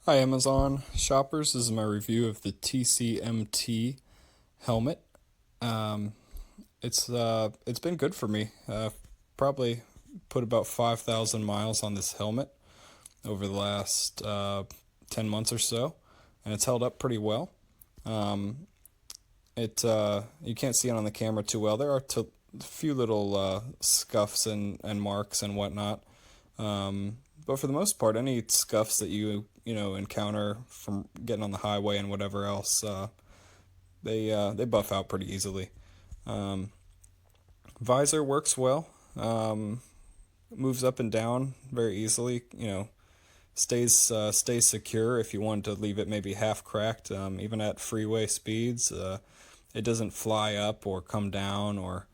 Hi Amazon shoppers, this is my review of the TCMT helmet. Um, it's been good for me. Probably put about 5,000 miles on this helmet over the last 10 months or so, and it's held up pretty well. Um, you can't see it on the camera too well. There are a few little scuffs and marks and whatnot. But for the most part, any scuffs that you encounter from getting on the highway and whatever else, they buff out pretty easily. Um, Visor works well, moves up and down very easily. Stays secure if you want to leave it maybe half cracked. Even at freeway speeds, it doesn't fly up or come down or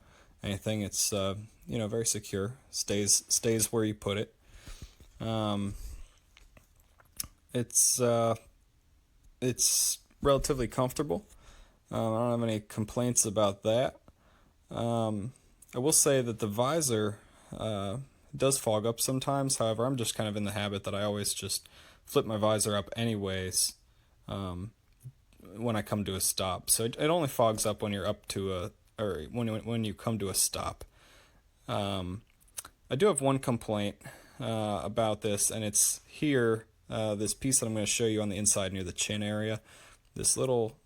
anything. It's very secure. Stays where you put it. Um, it's it's relatively comfortable. I don't have any complaints about that. I will say that the visor does fog up sometimes. However, I'm just kind of in the habit that I always just flip my visor up anyways when I come to a stop. So it only fogs up when you're up to or when you come to a stop. I do have one complaint about this, and it's here. This piece that I'm going to show you on the inside near the chin area. This little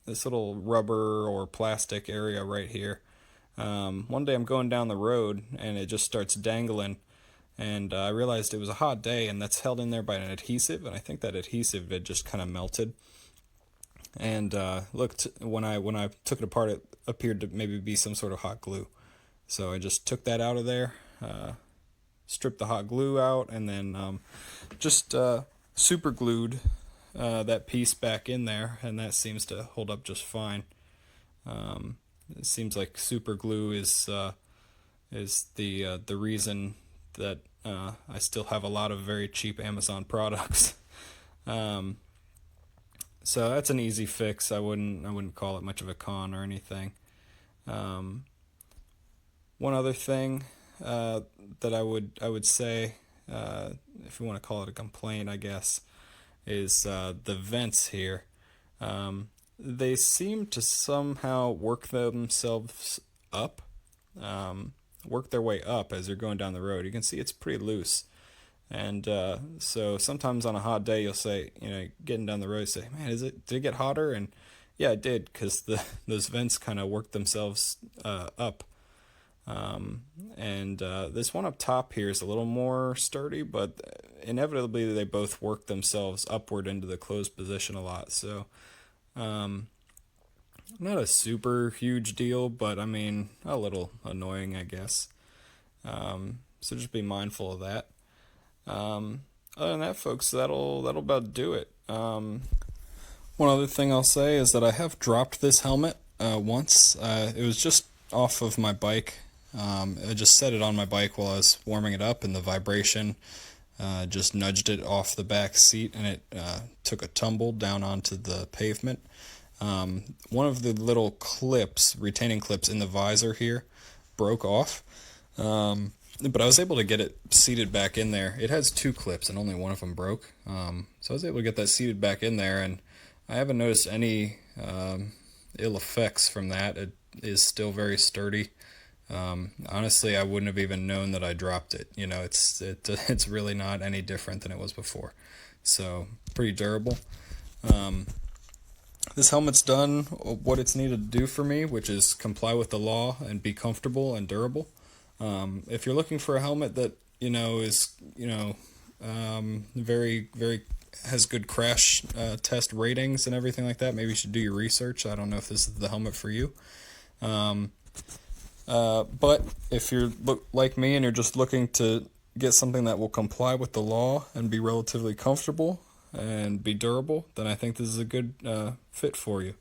rubber or plastic area right here. One day I'm going down the road and it just starts dangling, and I realized it was a hot day, and that's held in there by an adhesive, and I think that adhesive had just kind of melted. And looked when I took it apart, it appeared to maybe be some sort of hot glue. So I just took that out of there, stripped the hot glue out, and then just super glued that piece back in there, and that seems to hold up just fine. It seems like super glue is the reason that I still have a lot of very cheap Amazon products. So that's an easy fix. I wouldn't call it much of a con or anything. One other thing that I would say, if you want to call it a complaint, I guess, is the vents here. They seem to somehow work themselves up, work their way up as you're going down the road. You can see it's pretty loose. And so sometimes on a hot day, you'll say, getting down the road, say, man, did it get hotter? And yeah, it did, because those vents kind of work themselves up. And this one up top here is a little more sturdy, but inevitably they both work themselves upward into the closed position a lot. So not a super huge deal, but I mean a little annoying, I guess. So just be mindful of that. Other than that, folks, that'll about do it. One other thing I'll say is that I have dropped this helmet once. It was just off of my bike. I just set it on my bike while I was warming it up, and the vibration just nudged it off the back seat, and it took a tumble down onto the pavement. One of the little clips, retaining clips in the visor here, broke off. But I was able to get it seated back in there. It has two clips, and only one of them broke. So I was able to get that seated back in there, and I haven't noticed any ill effects from that. It is still very sturdy. Honestly, I wouldn't have even known that I dropped it. It's really not any different than it was before. So pretty durable. This helmet's done what it's needed to do for me, which is comply with the law and be comfortable and durable. If you're looking for a helmet that is very very has good crash test ratings and everything like that, maybe you should do your research. I don't know if this is the helmet for you. But if you're like me and you're just looking to get something that will comply with the law and be relatively comfortable and be durable, then I think this is a good fit for you.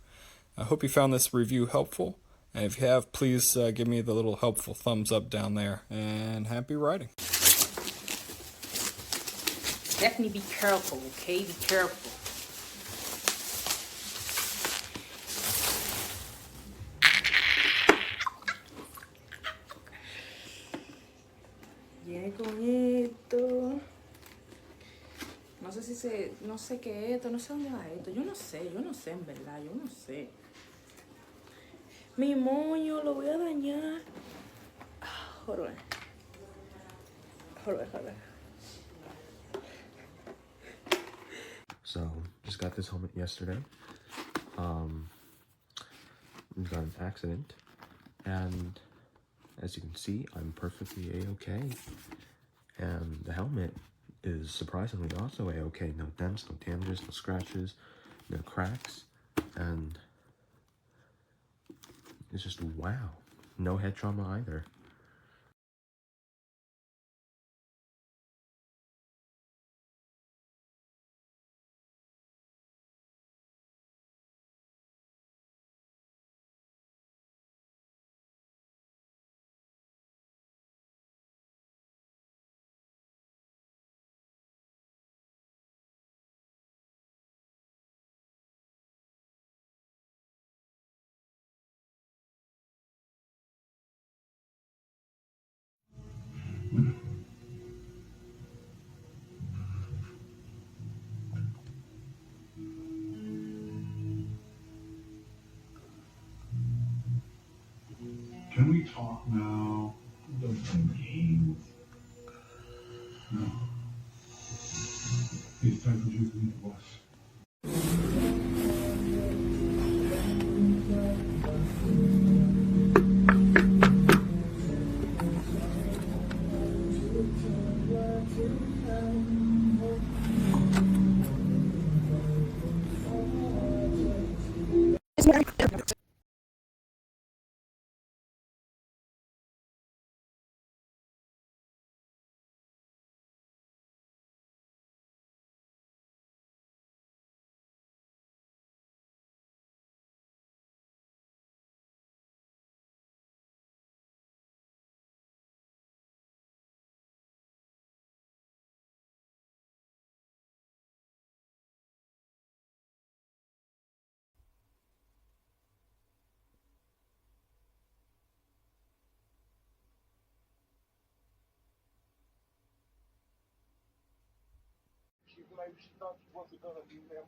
I hope you found this review helpful, and if you have, please give me the little helpful thumbs up down there, and happy riding. Definitely be careful, okay? Be careful. Ya con esto sé si no sé qué es esto, no sé dónde va esto. Yo no sé en verdad, yo no sé. Mi moño, lo voy a dañar. Hold on. Hold on. So, just got this helmet yesterday. Got an accident, and as you can see, I'm perfectly a-okay. And the helmet is surprisingly also a-okay. No dents, no damages, no scratches, no cracks, and it's just wow. No head trauma either. Can we talk now? Don't play games. No. It's time for you to leave us. She thought she wasn't gonna be there.